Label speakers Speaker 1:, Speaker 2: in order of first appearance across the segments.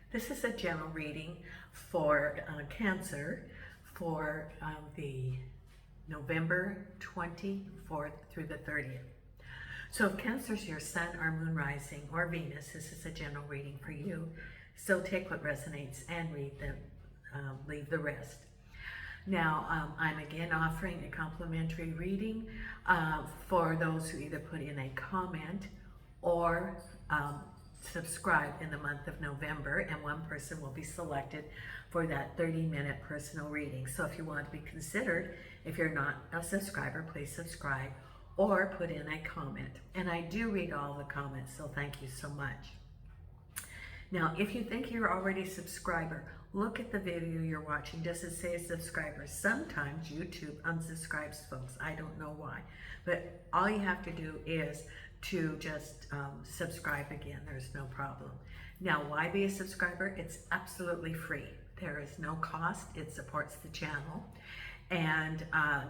Speaker 1: This is a general reading for Cancer for the November 24th through the 30th. So if Cancer's your Sun or Moon rising or Venus, this is a general reading for you. So take what resonates and leave the rest. Now, I'm again offering a complimentary reading for those who either put in a comment or subscribe in the month of November, and one person will be selected for that 30-minute personal reading. So if you want to be considered, if you're not a subscriber, please subscribe or put in a comment. And I do read all the comments, so thank you so much. Now, if you think you're already a subscriber, look at the video you're watching. Does it say subscriber? Sometimes YouTube unsubscribes folks. I don't know why. But all you have to do is to just subscribe again. There's no problem. Now, why be a subscriber? It's absolutely free. There is no cost. It supports the channel. And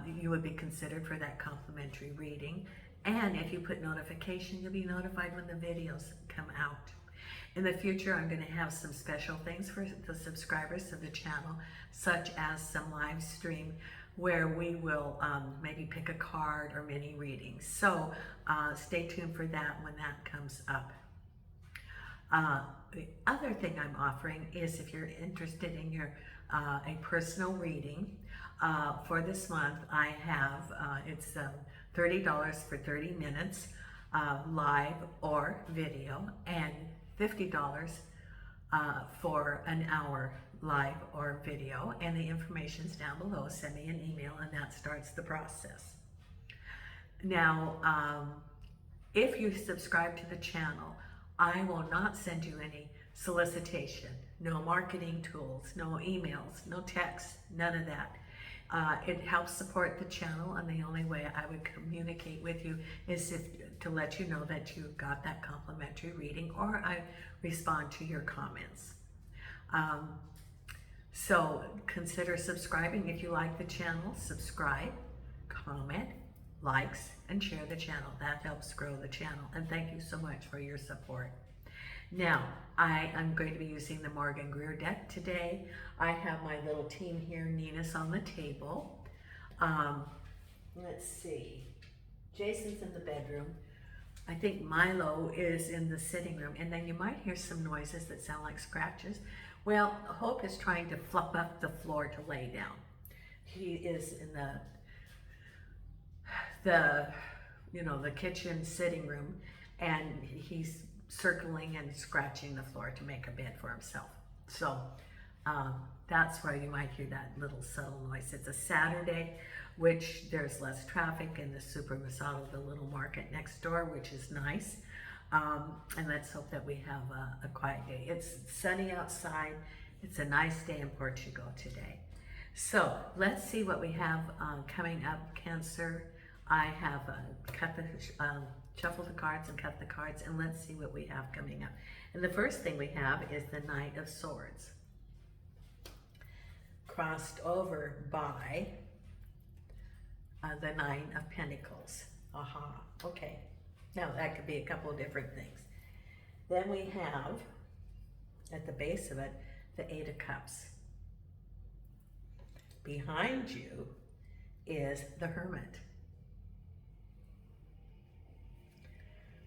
Speaker 1: you would be considered for that complimentary reading. And if you put notification, you'll be notified when the videos come out. In the future, I'm going to have some special things for the subscribers of the channel, such as some live stream where we will maybe pick a card or mini readings. So stay tuned for that when that comes up. The other thing I'm offering is if you're interested in a personal reading for this month, I have, it's $30 for 30 minutes live or video, and $50 for an hour live or video, and the information's down below. Send me an email and that starts the process. Now, if you subscribe to the channel, I will not send you any solicitation, no marketing tools, no emails, no texts, none of that. It helps support the channel, and the only way I would communicate with you is to let you know that you got that complimentary reading, or I respond to your comments. So consider subscribing. If you like the channel, subscribe, comment, likes, and share the channel. That helps grow the channel, and thank you so much for your support. Now, I am going to be using the Morgan Greer deck today. I have my little team here. Nina's on the table. Let's see. Jason's in the bedroom. I think Milo is in the sitting room. And then you might hear some noises that sound like scratches. Well, Hope is trying to fluff up the floor to lay down. He is in the kitchen sitting room, and he's circling and scratching the floor to make a bed for himself. So that's why you might hear that little subtle noise. It's a Saturday, which there's less traffic in the Supermercado, the little market next door, which is nice. And let's hope that we have a quiet day. It's sunny outside. It's a nice day in Portugal today. So let's see what we have coming up, Cancer. I have shuffled the cards and cut the cards, and let's see what we have coming up. And the first thing we have is the Knight of Swords, crossed over by the Nine of Pentacles. Aha, okay. Now that could be a couple of different things. Then we have, at the base of it, the Eight of Cups. Behind you is the Hermit.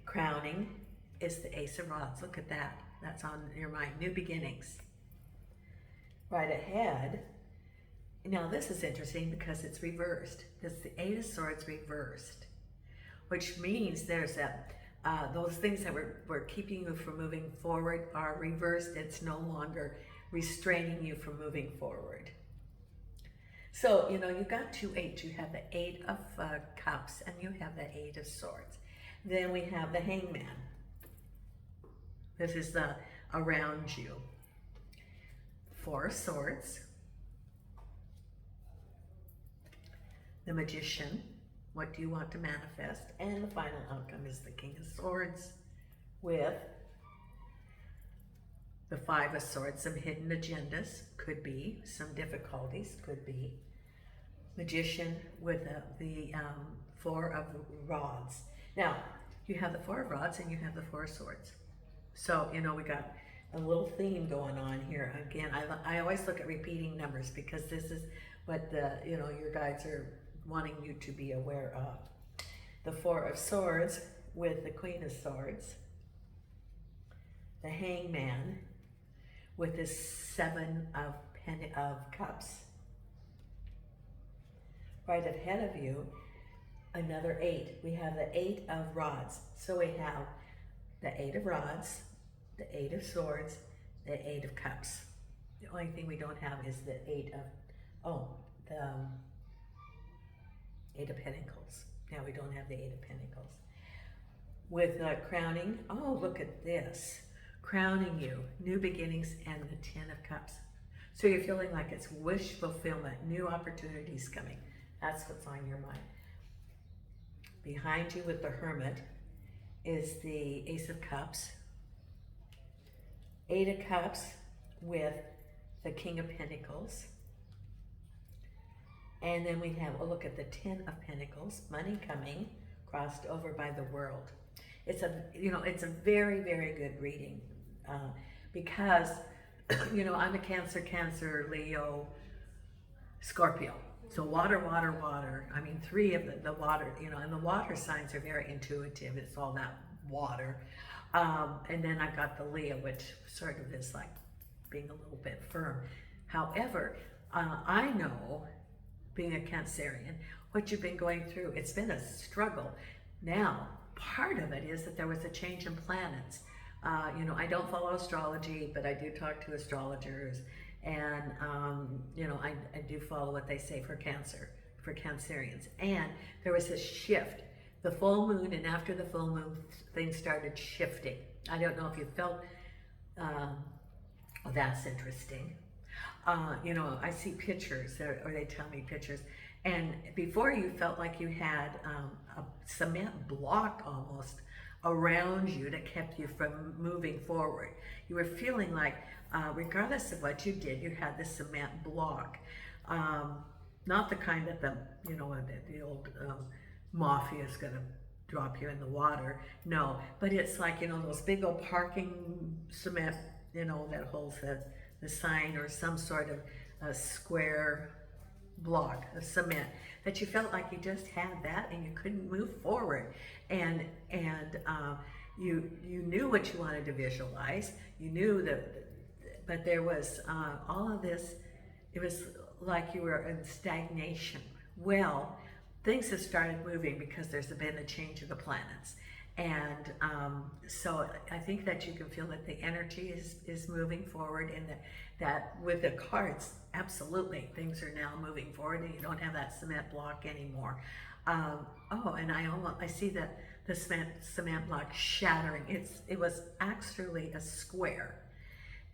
Speaker 1: Crowning is the Ace of Rods. Look at that. That's on your mind. New beginnings. Right ahead. Now this is interesting because it's reversed. It's the Eight of Swords reversed, which means there's those things that were keeping you from moving forward are reversed. It's no longer restraining you from moving forward. So, you've got two eights. You have the Eight of Cups and you have the Eight of Swords. Then we have the Hangman. This is the around you. Four of Swords. The Magician. What do you want to manifest? And the final outcome is the King of Swords with the Five of Swords. Some hidden agendas, could be. Some difficulties, could be. Magician with the Four of Rods. Now, you have the Four of Rods and you have the Four of Swords. So, we got a little theme going on here. Again, I always look at repeating numbers because this is what the, your guides are wanting you to be aware of. The Four of Swords with the Queen of Swords. The Hangman with the Seven of Cups. Right ahead of you, another 8. We have the 8 of Rods. So we have the 8 of Rods, the 8 of Swords, the 8 of Cups. The only thing we don't have is the 8 of, the 8 of Pentacles. Now we don't have the 8 of Pentacles. With crowning, look at this. Crowning you, new beginnings, and the 10 of Cups. So you're feeling like it's wish fulfillment, new opportunities coming. That's what's on your mind. Behind you with the Hermit is the Ace of Cups, 8 of Cups with the King of Pentacles. And then we have, look at the 10 of Pentacles, money coming, crossed over by the World. It's a very, very good reading because, I'm a Cancer, Leo, Scorpio. So water, water, water. I mean, 3 of the water, and the water signs are very intuitive. It's all that water. And then I've got the Leo, which sort of is like being a little bit firm. However, I know, being a Cancerian, what you've been going through, it's been a struggle. Now, part of it is that there was a change in planets. I don't follow astrology, but I do talk to astrologers. And, I do follow what they say for Cancerians. And there was a shift. The full moon, and after the full moon, things started shifting. I don't know if you felt, that's interesting. I see pictures, or they tell me pictures. And before you felt like you had a cement block almost around you that kept you from moving forward. You were feeling like, regardless of what you did, you had this cement block. Not the kind that the old mafia is going to drop you in the water. No, but it's like, those big old parking cement, that holds the sign or some sort of a square block of cement that you felt like you just had that and you couldn't move forward. And you knew what you wanted to visualize. You knew that, but there was all of this. It was like you were in stagnation. Well, things have started moving because there's been a change of the planets. And so I think that you can feel that the energy is moving forward, and that with the cards, absolutely, things are now moving forward and you don't have that cement block anymore. And I see that the cement block shattering. It was actually a square,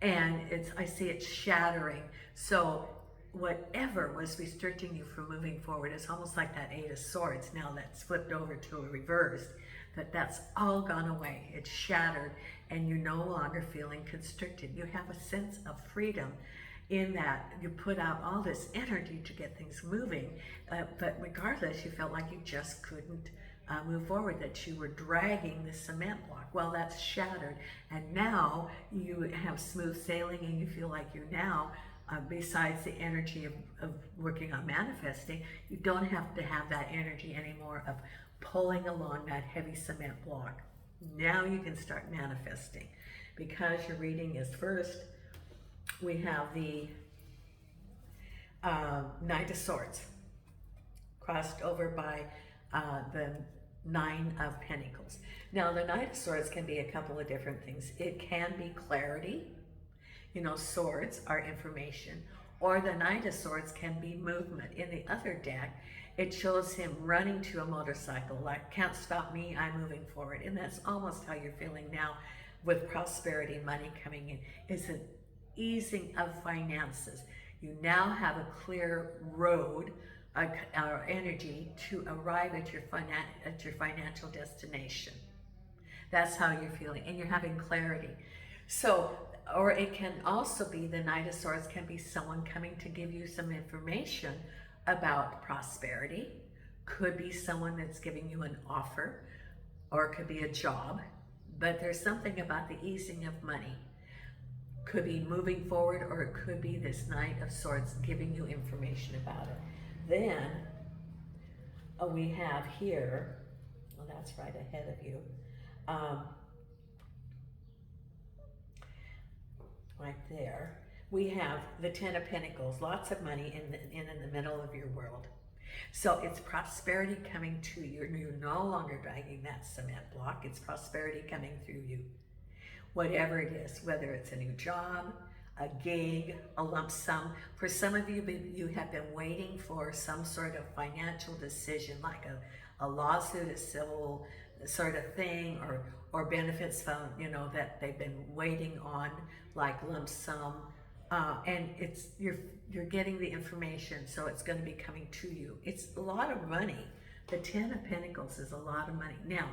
Speaker 1: and I see it shattering. So whatever was restricting you from moving forward, it's almost like that 8 of Swords now that's flipped over to a reversed, that's all gone away. It's shattered, and you're no longer feeling constricted. You have a sense of freedom in that you put out all this energy to get things moving, but regardless, you felt like you just couldn't move forward, that you were dragging the cement block. Well, that's shattered, and now you have smooth sailing, and you feel like you're now, besides the energy of working on manifesting, you don't have to have that energy anymore of pulling along that heavy cement block. Now you can start manifesting. Because your reading is first, we have the Knight of Swords crossed over by the 9 of Pentacles. Now the Knight of Swords can be a couple of different things. It can be clarity. Swords are information. Or the Knight of Swords can be movement. In the other deck, it shows him running to a motorcycle, like, can't stop me, I'm moving forward. And that's almost how you're feeling now with prosperity, money coming in. It's an easing of finances. You now have a clear road or energy to arrive at your financial destination. That's how you're feeling, and you're having clarity. So, or it can also be the Knight of Swords can be someone coming to give you some information about prosperity. Could be someone that's giving you an offer, or it could be a job. But there's something about the easing of money. Could be moving forward, or it could be this Knight of Swords giving you information about it. Then we have here, well, that's right ahead of you, right there, we have the Ten of Pentacles, lots of money in the middle of your world. So it's prosperity coming to you. You're no longer dragging that cement block. It's prosperity coming through you. Whatever it is, whether it's a new job, a gig, a lump sum. For some of you, you have been waiting for some sort of financial decision, like a lawsuit, a civil sort of thing, or benefits fund, you know, that they've been waiting on, like lump sum. And it's you're getting the information, so it's going to be coming to you. It's a lot of money. The Ten of Pentacles is a lot of money. Now,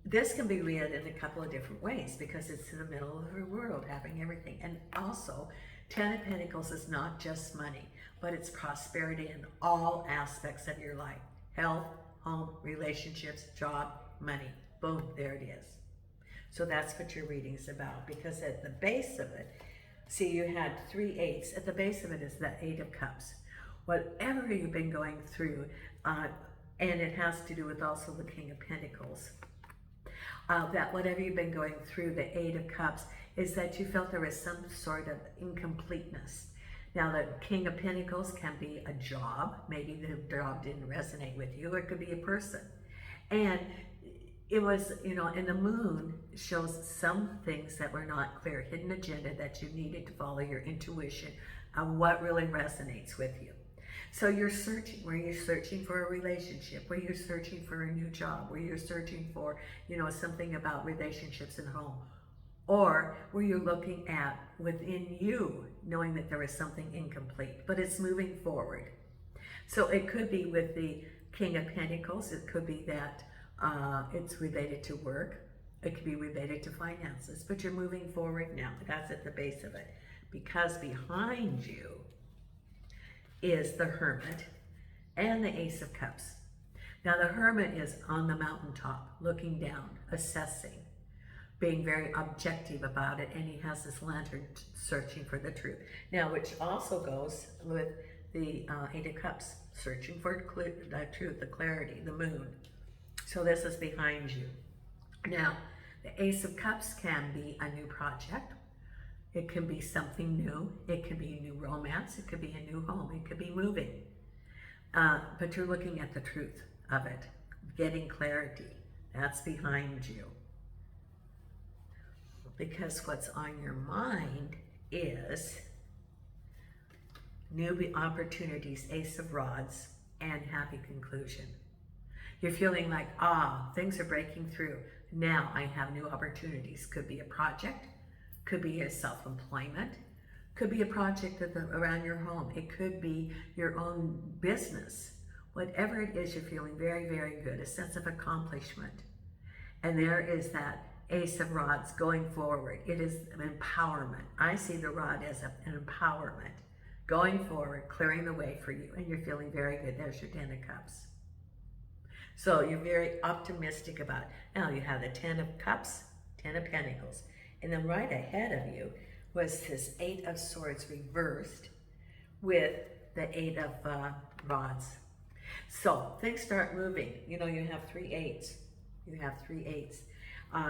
Speaker 1: this can be read in a couple of different ways because it's in the middle of the world, having everything. And also, Ten of Pentacles is not just money, but it's prosperity in all aspects of your life. Health, home, relationships, job, money. Boom, there it is. So that's what your reading is about, because at the base of it, see, you had 3 8s. At the base of it is the 8 of Cups. Whatever you've been going through, and it has to do with also the King of Pentacles, that whatever you've been going through, the 8 of Cups, is that you felt there was some sort of incompleteness. Now, the King of Pentacles can be a job. Maybe the job didn't resonate with you, or it could be a person. And it was, you know, and the moon shows some things that were not clear, hidden agenda that you needed to follow your intuition on what really resonates with you. So you're searching, where you're searching for a relationship, where you're searching for a new job, where you're searching for, you know, something about relationships in home, or where you're looking at within you, knowing that there is something incomplete, but it's moving forward. So it could be with the King of Pentacles, it could be that it's related to work, it could be related to finances, but you're moving forward now. That's at the base of it, because behind you is the Hermit and the Ace of Cups. Now the Hermit is on the mountaintop, looking down, assessing, being very objective about it, and he has this lantern searching for the truth. Now, which also goes with the 8 of Cups, searching for the truth, the clarity, the moon. So this is behind you. Now, the Ace of Cups can be a new project. It can be something new. It could be a new romance. It could be a new home. It could be moving. But you're looking at the truth of it, getting clarity. That's behind you. Because what's on your mind is new opportunities, Ace of Rods, and happy conclusion. You're feeling like, things are breaking through. Now I have new opportunities. Could be a project, could be a self-employment, could be a project around your home. It could be your own business. Whatever it is, you're feeling very, very good, a sense of accomplishment. And there is that Ace of Rods going forward. It is an empowerment. I see the rod as an empowerment. Going forward, clearing the way for you, and you're feeling very good. There's your 10 of Cups. So you're very optimistic about it. Now you have the 10 of Cups, 10 of Pentacles. And then right ahead of you was this 8 of Swords reversed with the 8 of Rods. So things start moving. You know, you have 3 8s. You have 3 8s.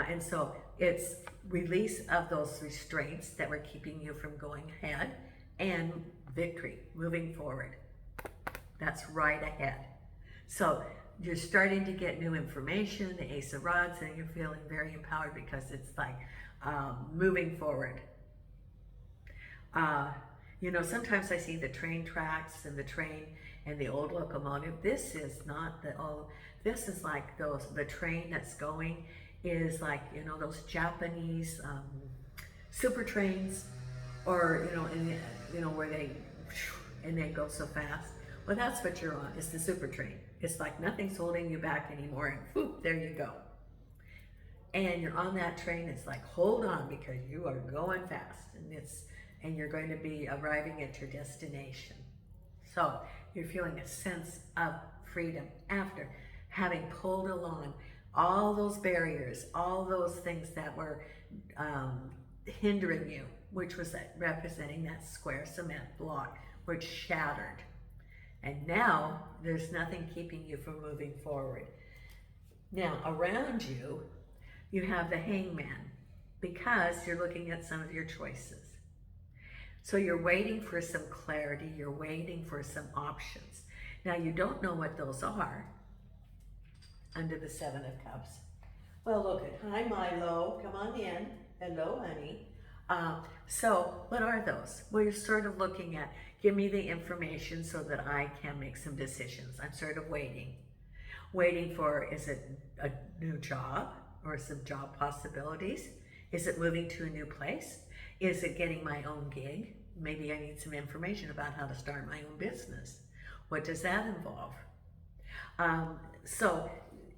Speaker 1: And so it's release of those restraints that were keeping you from going ahead, and victory, moving forward. That's right ahead. So you're starting to get new information, the Ace of Rods, and you're feeling very empowered because it's like moving forward. You know, sometimes I see the train tracks and the train and the old locomotive. This is not the old, this is like the train that's going is like, you know, those Japanese super trains, or, you know, where they go so fast. Well, that's what you're on, it's the super train. It's like nothing's holding you back anymore, and whoop, there you go. And you're on that train, it's like, hold on, because you are going fast, and you're going to be arriving at your destination. So you're feeling a sense of freedom after having pulled along all those barriers, all those things that were hindering you, which was representing that square cement block, which shattered. And now there's nothing keeping you from moving forward. Now around you, you have the hangman, because you're looking at some of your choices. So you're waiting for some clarity, you're waiting for some options. Now you don't know what those are under the Seven of Cups. Well, look at, hi Milo, come on in. Hello, honey. So what are those? Well, you're sort of looking at, give me the information so that I can make some decisions. I'm sort of waiting. Waiting for, is it a new job or some job possibilities? Is it moving to a new place? Is it getting my own gig? Maybe I need some information about how to start my own business. What does that involve? So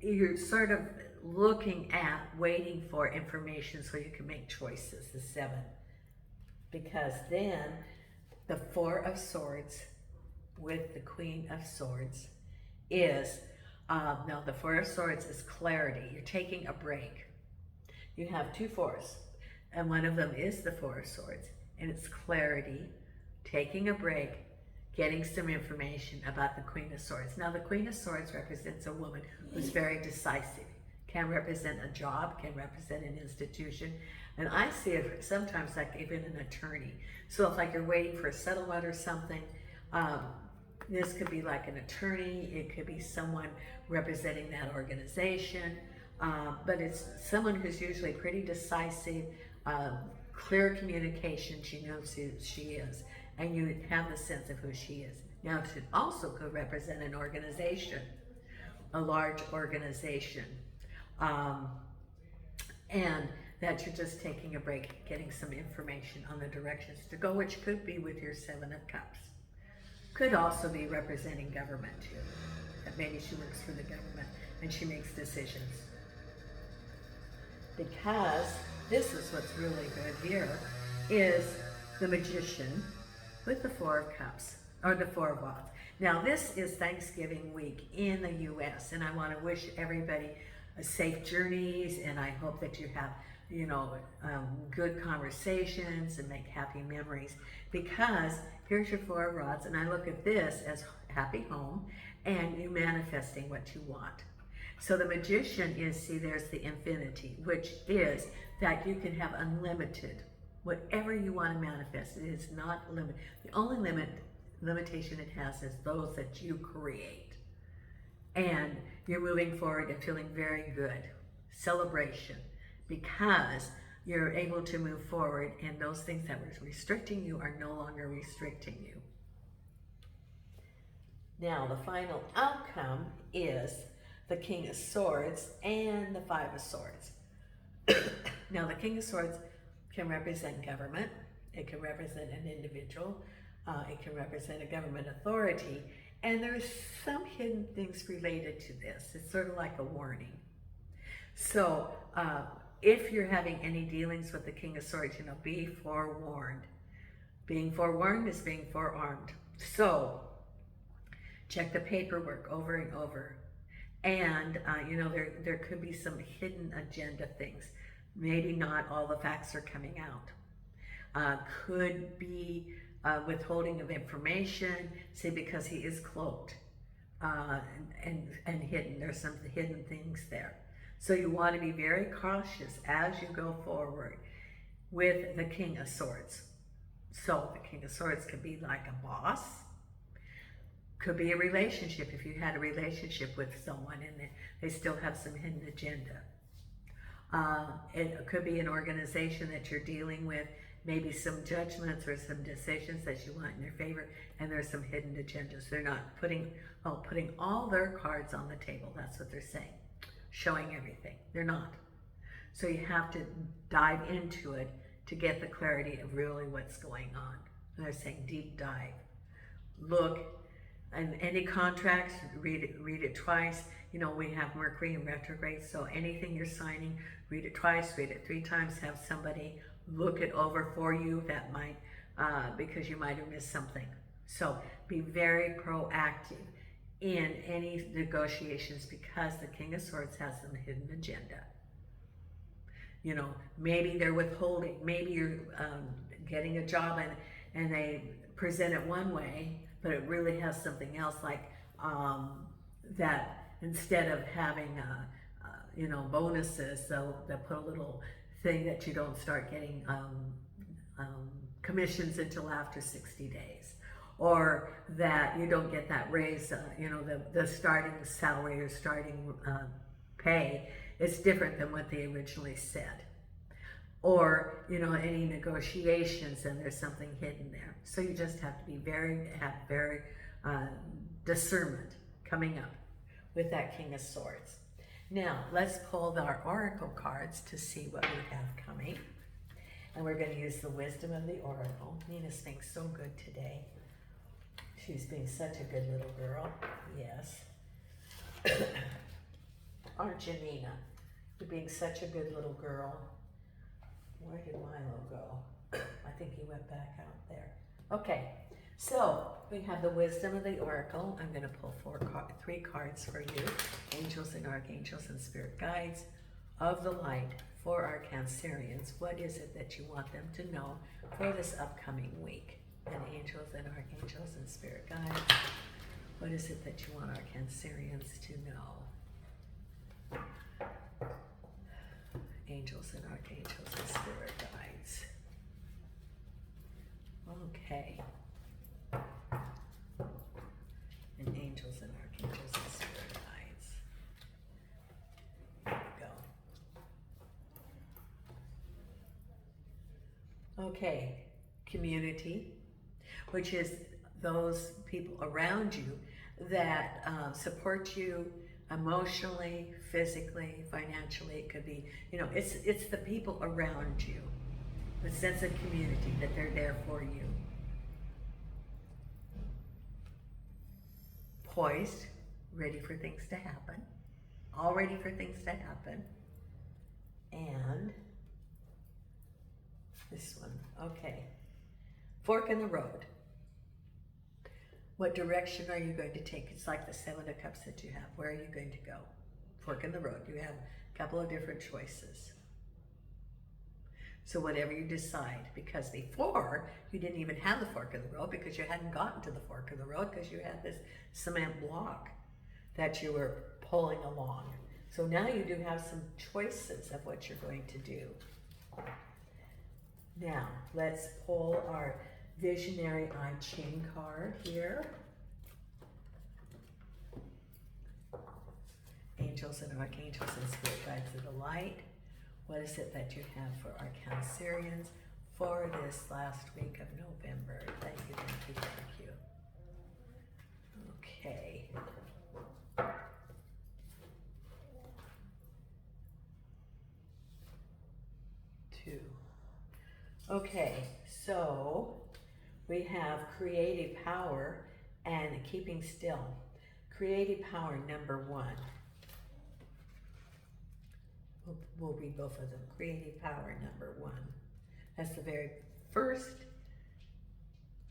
Speaker 1: you're sort of looking at, waiting for information so you can make choices, the seven. Because then the Four of Swords with the Queen of Swords is, now the Four of Swords is clarity. You're taking a break. You have two fours, and one of them is the Four of Swords, and it's clarity, taking a break, getting some information about the Queen of Swords. Now the Queen of Swords represents a woman who's very decisive, can represent a job, can represent an institution, and I see it sometimes like even an attorney. So if like you're waiting for a settlement or something, this could be like an attorney, it could be someone representing that organization, but it's someone who's usually pretty decisive, clear communication, she knows who she is, and you have the sense of who she is. Now it also could represent an organization, a large organization, and that you're just taking a break, getting some information on the directions to go, which could be with your Seven of Cups. Could also be representing government too. That maybe she works for the government and she makes decisions. Because this is what's really good here, is the Magician with the Four of Cups, or the Four of Wands. Now this is Thanksgiving week in the U.S. and I want to wish everybody a safe journeys, and I hope that you have, you know, good conversations and make happy memories, because here's your Four of Rods, and I look at this as happy home and you manifesting what you want. So the Magician is, see, there's the infinity, which is that you can have unlimited, whatever you want to manifest. It is not limited. The only limitation it has is those that you create. And you're moving forward and feeling very good. Celebration, because you're able to move forward and those things that were restricting you are no longer restricting you. Now the final outcome is the King of Swords and the Five of Swords. Now the King of Swords can represent government, it can represent an individual, it can represent a government authority, and there's some hidden things related to this. It's sort of like a warning. So if you're having any dealings with the King of Swords, you know, be forewarned. Being forewarned is being forearmed. So check the paperwork over and over. And you know, there could be some hidden agenda things. Maybe not all the facts are coming out. Could be withholding of information, say because he is cloaked and hidden. There's some hidden things there. So you want to be very cautious as you go forward with the King of Swords. So the King of Swords could be like a boss, could be a relationship. If you had a relationship with someone and they still have some hidden agenda. It could be an organization that you're dealing with, maybe some judgments or some decisions that you want in their favor, and there's some hidden agendas. They're not putting all their cards on the table. That's what they're saying, showing everything. They're not. So you have to dive into it to get the clarity of really what's going on. And they're saying deep dive. Look, and any contracts, read it twice. You know, we have Mercury in retrograde, so anything you're signing, read it twice, read it 3 times, have somebody look it over for you. That might, because you might have missed something. So be very proactive in any negotiations, because the King of Swords has some hidden agenda. you know, maybe they're withholding, maybe you're getting a job and they present it one way, but it really has something else, like that instead of having, you know, bonuses, they'll put a little thing that you don't start getting commissions until after 60 days. Or that you don't get that raise, you know, the starting salary or starting pay is different than what they originally said. Or, you know, any negotiations, and there's something hidden there. So you just have to be very discernment coming up with that King of Swords. Now, let's pull our oracle cards to see what we have coming. And we're going to use the wisdom of the oracle. Nina's being so good today. She's being such a good little girl. Yes. Aren't you, Nina? You're being such a good little girl. Where did Milo go? I think he went back out there. Okay, so we have the wisdom of the oracle. I'm going to pull three cards for you. Angels and archangels and spirit guides of the light for our Cancerians. What is it that you want them to know for this upcoming week? And angels and archangels and spirit guides, what is it that you want our Cancerians to know? Angels and archangels and spirit guides. Okay. And angels and archangels and spirit guides. There we go. Okay. Community, which is those people around you that support you emotionally, physically, financially. It could be, you know, it's the people around you, the sense of community, that they're there for you. Poised, ready for things to happen, all ready for things to happen. And this one, okay. Fork in the road. What direction are you going to take? It's like the Seven of Cups that you have. Where are you going to go? Fork in the road. You have a couple of different choices. So whatever you decide, because before you didn't even have the fork in the road because you hadn't gotten to the fork in the road because you had this cement block that you were pulling along. So now you do have some choices of what you're going to do. Now, let's pull our Visionary I Ching card here. Angels and archangels and spirit guides of the light. What is it that you have for our Cancerians for this last week of November? Thank you, thank you, thank you. Okay. Two. Okay, so we have creative power and keeping still. Creative power, number one. We'll read both of them. Creative power, number one. That's the very first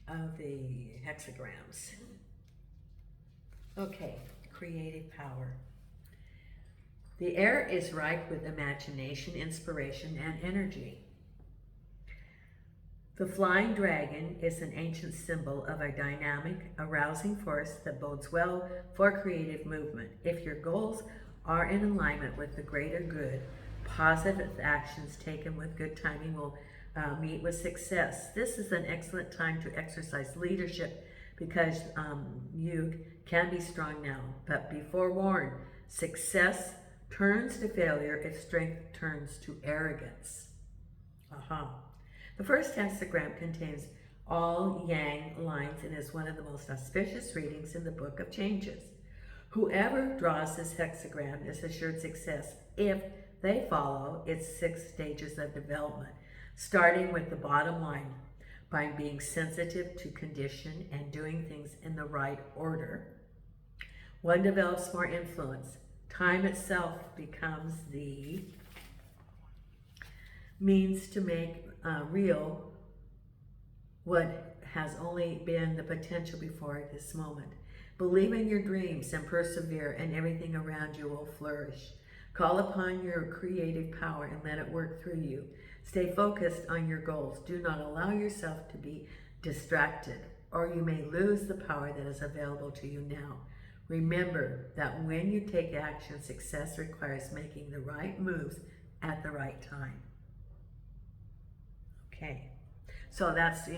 Speaker 1: of the hexagrams. Okay, creative power. The air is ripe with imagination, inspiration, and energy. The flying dragon is an ancient symbol of a dynamic, arousing force that bodes well for creative movement. If your goals are in alignment with the greater good, positive actions taken with good timing will meet with success. This is an excellent time to exercise leadership because you can be strong now, but be forewarned, success turns to failure if strength turns to arrogance. The first hexagram contains all yang lines and is one of the most auspicious readings in the Book of Changes. Whoever draws this hexagram is assured success if they follow its 6 stages of development, starting with the bottom line by being sensitive to condition and doing things in the right order. One develops more influence. Time itself becomes the means to make real what has only been the potential before this moment. Believe in your dreams and persevere, and everything around you will flourish. Call upon your creative power and let it work through you. Stay focused on your goals. Do not allow yourself to be distracted, or you may lose the power that is available to you now. Remember that when you take action, success requires making the right moves at the right time. Okay, so that's,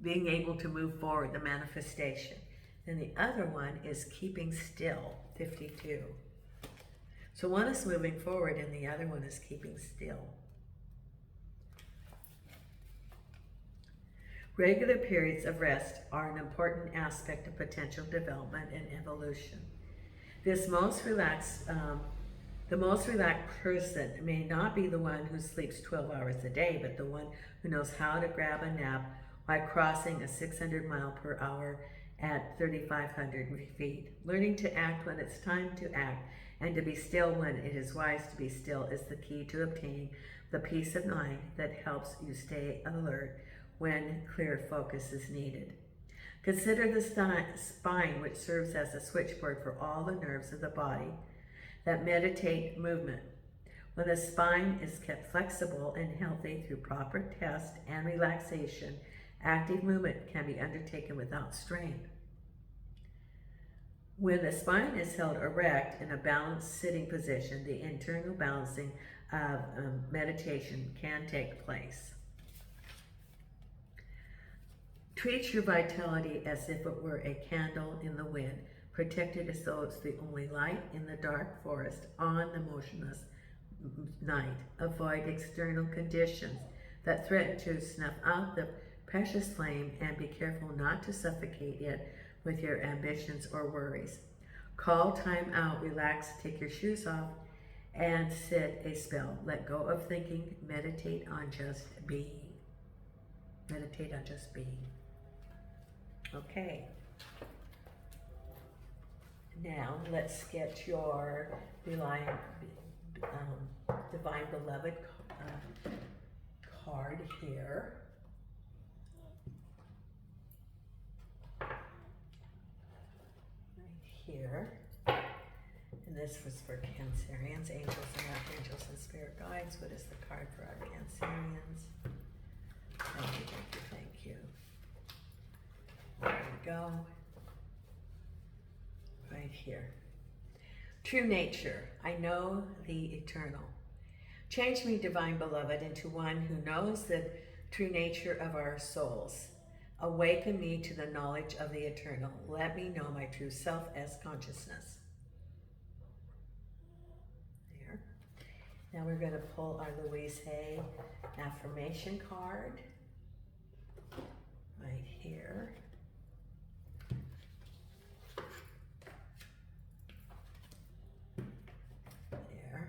Speaker 1: being able to move forward, the manifestation. And the other one is keeping still, 52. So one is moving forward and the other one is keeping still. Regular periods of rest are an important aspect of potential development and evolution. The most relaxed person may not be the one who sleeps 12 hours a day, but the one who knows how to grab a nap while crossing a 600 mile per hour at 3,500 feet. Learning to act when it's time to act and to be still when it is wise to be still is the key to obtaining the peace of mind that helps you stay alert when clear focus is needed. Consider the spine, which serves as a switchboard for all the nerves of the body that meditate movement. When the spine is kept flexible and healthy through proper rest and relaxation, active movement can be undertaken without strain. When the spine is held erect in a balanced sitting position, the internal balancing of meditation can take place. Treat your vitality as if it were a candle in the wind, protected as though it's the only light in the dark forest on the motionless night. Avoid external conditions that threaten to snuff out the precious flame, and be careful not to suffocate it with your ambitions or worries. Call time out, relax, take your shoes off, and sit a spell. Let go of thinking, meditate on just being. Meditate on just being. Okay. Now let's get your Divine Beloved card here. Here, and this was for Cancerians, angels and archangels and spirit guides. What is the card for our Cancerians? Thank you, thank you, thank you. There we go. Right here. True nature. I know the eternal. Change me, Divine Beloved, into one who knows the true nature of our souls. Awaken me to the knowledge of the eternal. Let me know my true self as consciousness. There. Now we're going to pull our Louise Hay affirmation card. Right here. There.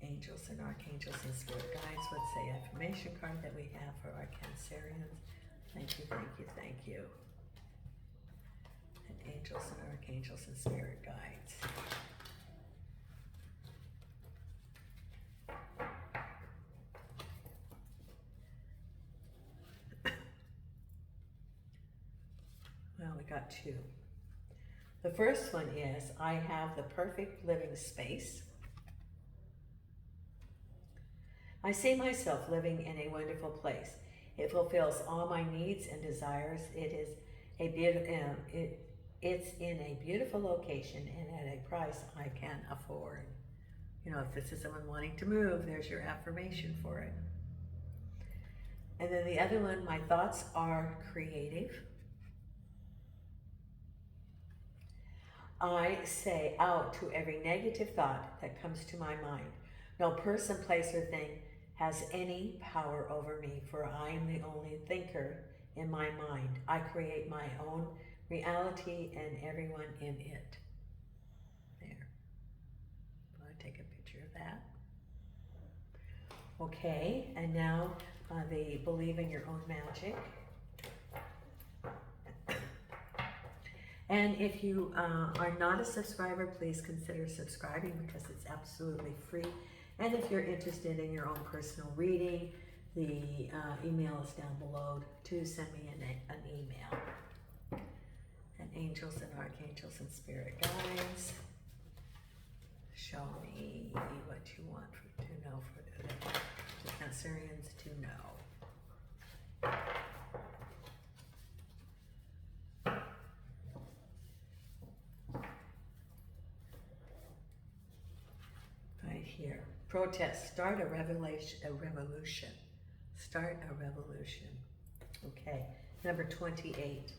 Speaker 1: Angels and archangels and spirit guides. What's the affirmation card that we have for our Cancerians? Thank you, thank you, thank you. And angels and archangels and spirit guides. Well, we got two. The first one is, I have the perfect living space. I see myself living in a wonderful place. It fulfills all my needs and desires. It's in a beautiful location and at a price I can afford. If this is someone wanting to move, there's your affirmation for it. And then the other one, my thoughts are creative. I say out to every negative thought that comes to my mind. No person, place, or thing has any power over me, for I am the only thinker in my mind. I create my own reality and everyone in it. There. Want to take a picture of that? Okay, and now the Believe in Your Own Magic. And if you are not a subscriber, please consider subscribing because it's absolutely free. And if you're interested in your own personal reading, the email is down below to send me an email. And angels and archangels and spirit guides, show me what you want to know for the Cancerians to know. Right here. Protest. Start a revolution. Start a revolution. Okay. Number 28.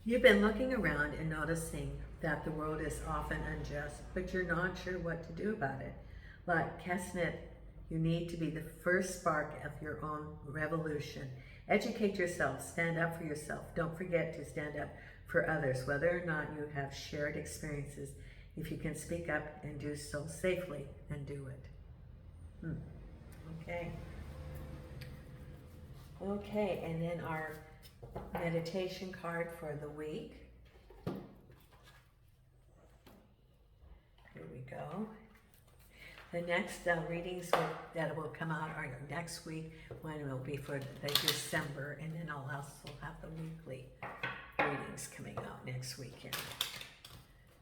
Speaker 1: You've been looking around and noticing that the world is often unjust, but you're not sure what to do about it. Like Casnet, you need to be the first spark of your own revolution. Educate yourself, stand up for yourself. Don't forget to stand up for others, whether or not you have shared experiences. If you can speak up and do so safely, then do it. Okay. Okay, and then our meditation card for the week. Here we go. The next readings that will come out are next week, when will be for the December, and then I'll also have the weekly readings coming out next weekend.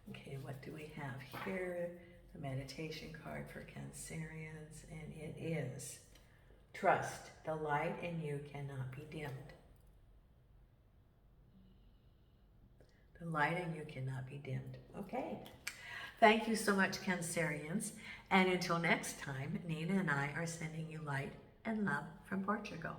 Speaker 1: Okay, what do we have here? The meditation card for Cancerians, and it is trust. The light in you cannot be dimmed. The light in you cannot be dimmed. Okay. Thank you so much, Cancerians. And until next time, Nina and I are sending you light and love from Portugal.